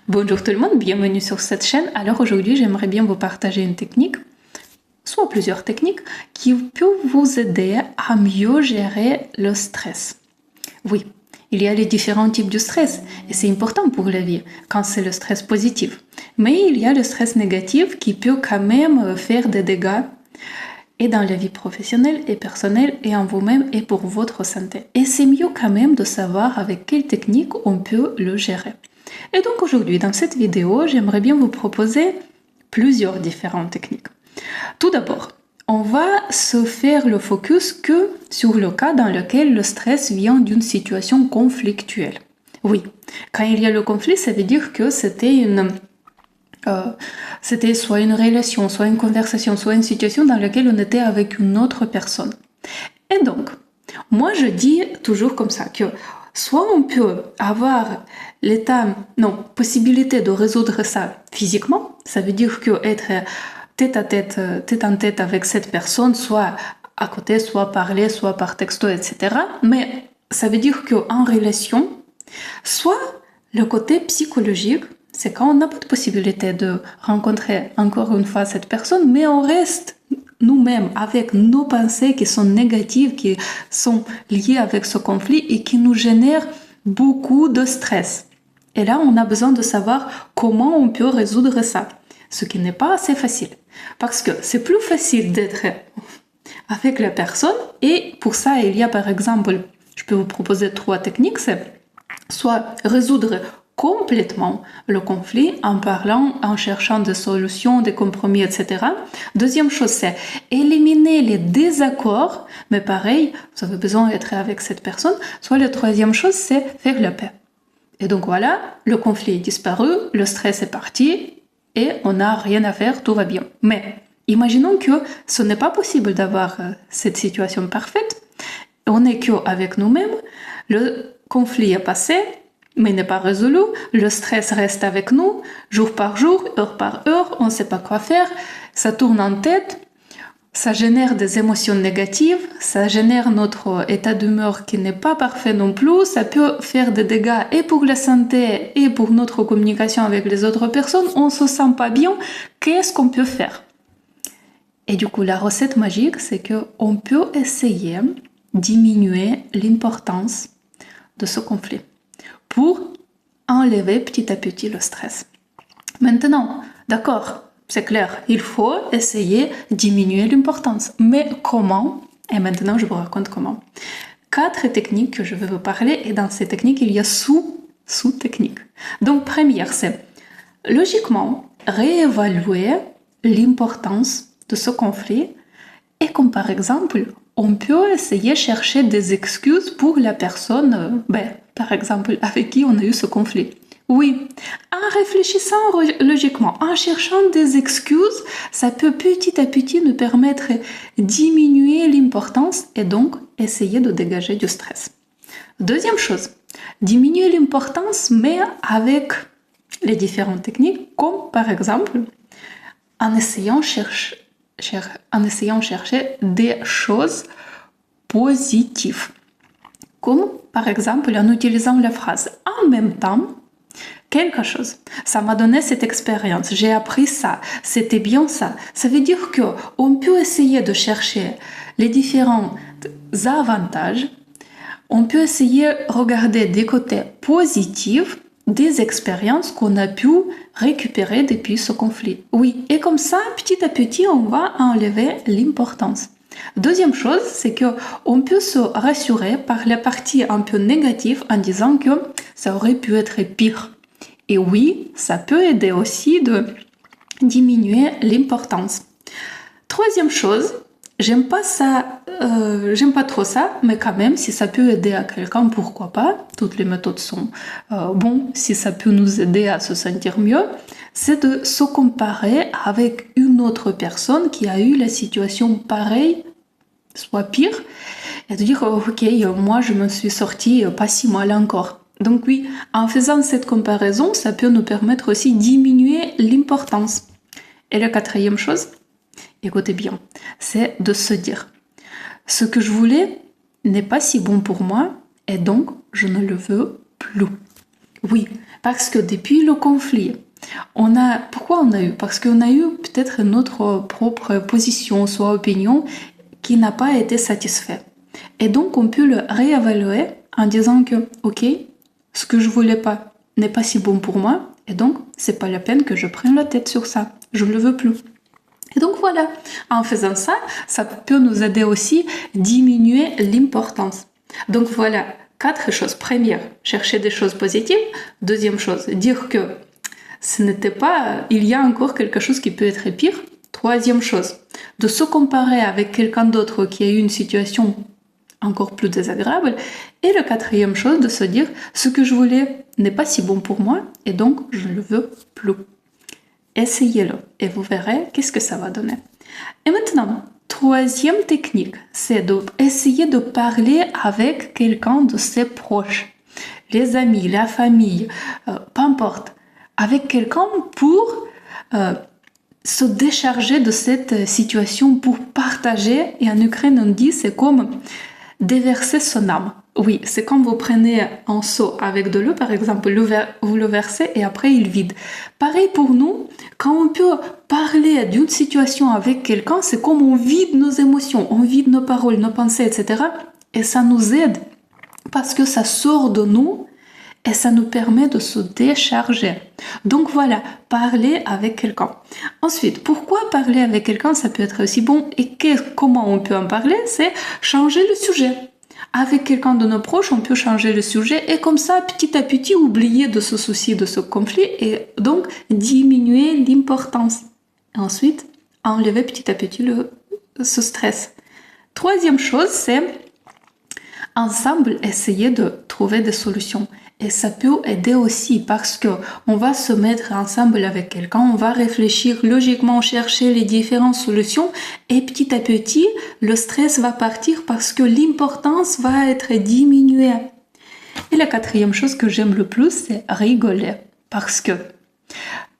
Bonjour tout le monde, bienvenue sur cette chaîne. Alors aujourd'hui, j'aimerais bien vous partager une technique, soit plusieurs techniques, qui peuvent vous aider à mieux gérer le stress. Oui, il y a les différents types de stress et c'est important pour la vie quand c'est le stress positif. Mais il y a le stress négatif qui peut quand même faire des dégâts et dans la vie professionnelle et personnelle et en vous-même et pour votre santé. Et c'est mieux quand même de savoir avec quelle technique on peut le gérer. Et donc aujourd'hui, dans cette vidéo, j'aimerais bien vous proposer plusieurs différentes techniques. Tout d'abord, on va se faire le focus que sur le cas dans lequel le stress vient d'une situation conflictuelle. Oui, quand il y a le conflit, ça veut dire que c'était soit une relation, soit une conversation, soit une situation dans laquelle on était avec une autre personne. Et donc, moi je dis toujours comme ça que soit on peut avoir possibilité de résoudre ça physiquement, ça veut dire que être tête en tête avec cette personne, soit à côté, soit parler, soit par texto, etc. Mais ça veut dire qu'en relation, soit le côté psychologique, c'est quand on n'a pas de possibilité de rencontrer encore une fois cette personne, mais on reste nous-mêmes avec nos pensées qui sont négatives, qui sont liées avec ce conflit et qui nous génèrent beaucoup de stress. Et là, on a besoin de savoir comment on peut résoudre ça, ce qui n'est pas assez facile. Parce que c'est plus facile d'être avec la personne et pour ça, il y a par exemple, je peux vous proposer 3 techniques, c'est soit résoudre complètement le conflit en parlant, en cherchant des solutions, des compromis, etc. Deuxième chose, c'est éliminer les désaccords, mais pareil, vous avez besoin d'être avec cette personne. Soit la troisième chose, c'est faire la paix. Et donc voilà, le conflit est disparu, le stress est parti et on n'a rien à faire, tout va bien. Mais imaginons que ce n'est pas possible d'avoir cette situation parfaite. On n'est qu'avec nous-mêmes, le conflit est passé, mais n'est pas résolu, le stress reste avec nous, jour par jour, heure par heure, on ne sait pas quoi faire, ça tourne en tête, ça génère des émotions négatives, ça génère notre état d'humeur qui n'est pas parfait non plus, ça peut faire des dégâts et pour la santé et pour notre communication avec les autres personnes, on ne se sent pas bien, qu'est-ce qu'on peut faire? Et du coup, la recette magique, c'est qu'on peut essayer de diminuer l'importance de ce conflit pour enlever petit à petit le stress. Maintenant, d'accord, c'est clair, il faut essayer de diminuer l'importance. Mais comment? Et maintenant, je vous raconte comment. 4 techniques que je vais vous parler et dans ces techniques, il y a sous-techniques. Donc, première, c'est logiquement réévaluer l'importance de ce conflit et comme par exemple, on peut essayer de chercher des excuses pour la personne, par exemple, avec qui on a eu ce conflit. Oui, en réfléchissant logiquement, en cherchant des excuses, ça peut petit à petit nous permettre de diminuer l'importance et donc essayer de dégager du stress. Deuxième chose, diminuer l'importance, mais avec les différentes techniques, comme par exemple en essayant de chercher des choses positives. Comme par exemple en utilisant la phrase en même temps quelque chose. Ça m'a donné cette expérience, j'ai appris ça, c'était bien ça. Ça veut dire qu'on peut essayer de chercher les différents avantages, on peut essayer de regarder des côtés positifs des expériences qu'on a pu récupérer depuis ce conflit. Oui, et comme ça, petit à petit, on va enlever l'importance. Deuxième chose, c'est qu'on peut se rassurer par la partie un peu négative en disant que ça aurait pu être pire. Et oui, ça peut aider aussi de diminuer l'importance. Troisième chose, j'aime pas trop ça, mais quand même, si ça peut aider à quelqu'un, pourquoi pas? Toutes les méthodes sont bonnes, si ça peut nous aider à se sentir mieux, c'est de se comparer avec une autre personne qui a eu la situation pareille, soit pire, et de dire, ok, moi je me suis sortie pas si mal encore. Donc oui, en faisant cette comparaison, ça peut nous permettre aussi de diminuer l'importance. Et la quatrième chose, écoutez bien, c'est de se dire ce que je voulais n'est pas si bon pour moi et donc je ne le veux plus. Oui, Parce que depuis le conflit, pourquoi on a eu? Parce qu'on a eu peut-être notre propre position, soit opinion, qui n'a pas été satisfaite. Et donc, on peut le réévaluer en disant que, ok, ce que je voulais pas n'est pas si bon pour moi, et donc, c'est pas la peine que je prenne la tête sur ça. Je ne le veux plus. Et donc voilà, en faisant ça, ça peut nous aider aussi à diminuer l'importance. Donc voilà, 4 choses. Première, chercher des choses positives. Deuxième chose, dire que ce n'était pas, il y a encore quelque chose qui peut être pire. Troisième chose, de se comparer avec quelqu'un d'autre qui a eu une situation encore plus désagréable. Et la quatrième chose, de se dire, ce que je voulais n'est pas si bon pour moi, et donc je ne le veux plus. Essayez-le et vous verrez qu'est-ce que ça va donner. Et maintenant, troisième technique, c'est d'essayer de parler avec quelqu'un de ses proches, les amis, la famille, peu importe, avec quelqu'un pour se décharger de cette situation, pour partager. Et en Ukraine, on dit c'est comme déverser son âme. Oui, c'est comme vous prenez un seau avec de l'eau, par exemple, vous le versez et après il vide. Pareil pour nous, quand on peut parler d'une situation avec quelqu'un, c'est comme on vide nos émotions, on vide nos paroles, nos pensées, etc. Et ça nous aide parce que ça sort de nous et ça nous permet de se décharger. Donc voilà, parler avec quelqu'un. Ensuite, pourquoi parler avec quelqu'un, ça peut être aussi bon et comment on peut en parler, c'est changer le sujet. Avec quelqu'un de nos proches, on peut changer le sujet et comme ça, petit à petit, oublier de ce souci, de ce conflit et donc diminuer l'importance. Ensuite, enlever petit à petit ce stress. Troisième chose, c'est ensemble essayer de trouver des solutions. Et ça peut aider aussi parce que on va se mettre ensemble avec quelqu'un, on va réfléchir logiquement, chercher les différentes solutions et petit à petit, le stress va partir parce que l'importance va être diminuée. Et la quatrième chose que j'aime le plus, c'est rigoler. Parce que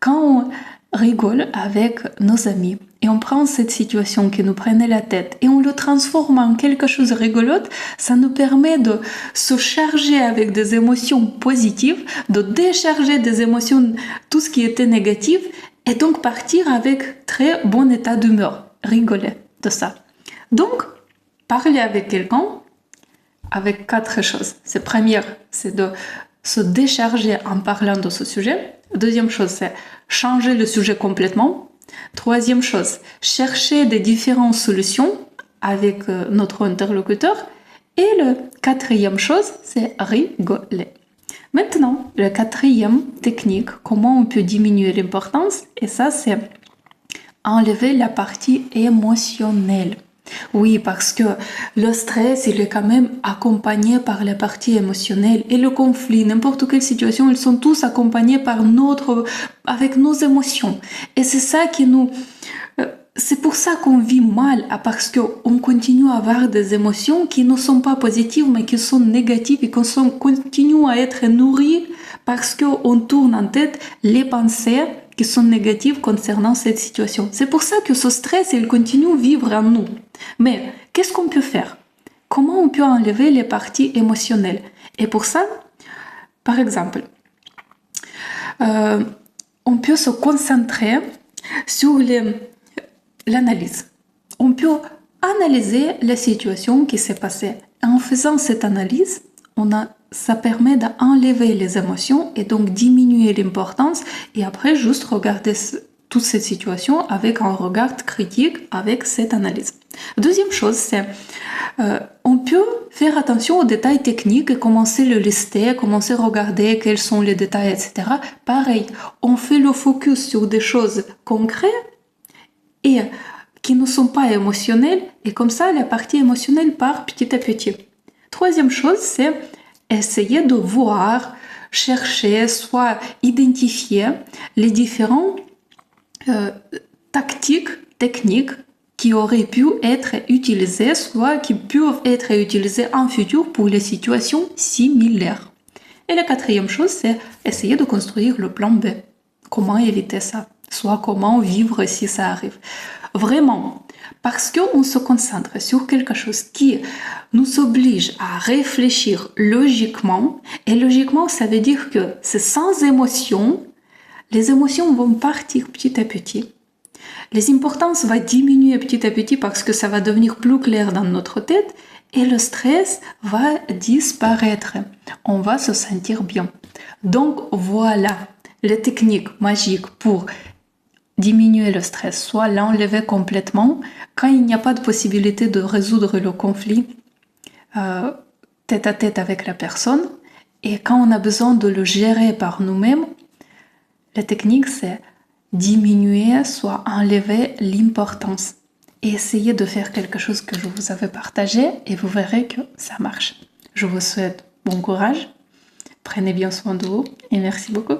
quand on rigole avec nos amis et on prend cette situation qui nous prenait la tête et on le transforme en quelque chose de rigolote, ça nous permet de se charger avec des émotions positives, de décharger des émotions, tout ce qui était négatif, et donc partir avec très bon état d'humeur, rigoler de ça. Donc, parler avec quelqu'un avec 4 choses. Première, c'est de se décharger en parlant de ce sujet. Deuxième chose, c'est changer le sujet complètement. Troisième chose, chercher des différentes solutions avec notre interlocuteur. Et la quatrième chose, c'est rigoler. Maintenant, la quatrième technique, comment on peut diminuer l'importance, et ça, c'est enlever la partie émotionnelle. Oui, parce que le stress, il est quand même accompagné par la partie émotionnelle et le conflit, n'importe quelle situation, ils sont tous accompagnés avec nos émotions. Et c'est ça c'est pour ça qu'on vit mal, parce qu'on continue à avoir des émotions qui ne sont pas positives, mais qui sont négatives et qu'on continue à être nourris parce qu'on tourne en tête les pensées qui sont négatives concernant cette situation. C'est pour ça que ce stress, il continue à vivre en nous. Mais qu'est-ce qu'on peut faire? Comment on peut enlever les parties émotionnelles? Et pour ça, par exemple, on peut se concentrer sur l'analyse. On peut analyser la situation qui s'est passée. En faisant cette analyse, ça permet d'enlever les émotions et donc diminuer l'importance et après juste regarder toute cette situation avec un regard critique avec cette analyse. Deuxième chose, c'est on peut faire attention aux détails techniques et commencer à le lister, commencer à regarder quels sont les détails, etc. Pareil, on fait le focus sur des choses concrètes et qui ne sont pas émotionnelles et comme ça, la partie émotionnelle part petit à petit. Troisième chose, c'est essayer de voir, chercher, soit identifier les différentes techniques qui auraient pu être utilisées, soit qui peuvent être utilisées en futur pour les situations similaires. Et la quatrième chose, c'est essayer de construire le plan B. Comment éviter ça? Soit comment vivre si ça arrive. Vraiment, Parce qu'on se concentre sur quelque chose qui nous oblige à réfléchir logiquement. Et logiquement, ça veut dire que c'est sans émotion. Les émotions vont partir petit à petit. Les importances vont diminuer petit à petit parce que ça va devenir plus clair dans notre tête et le stress va disparaître. On va se sentir bien. Donc voilà les techniques magiques pour diminuer le stress, soit l'enlever complètement quand il n'y a pas de possibilité de résoudre le conflit tête à tête avec la personne, et quand on a besoin de le gérer par nous-mêmes, la technique c'est diminuer, soit enlever l'importance et essayer de faire quelque chose que je vous avais partagé et vous verrez que ça marche. Je vous souhaite bon courage, prenez bien soin de vous et merci beaucoup.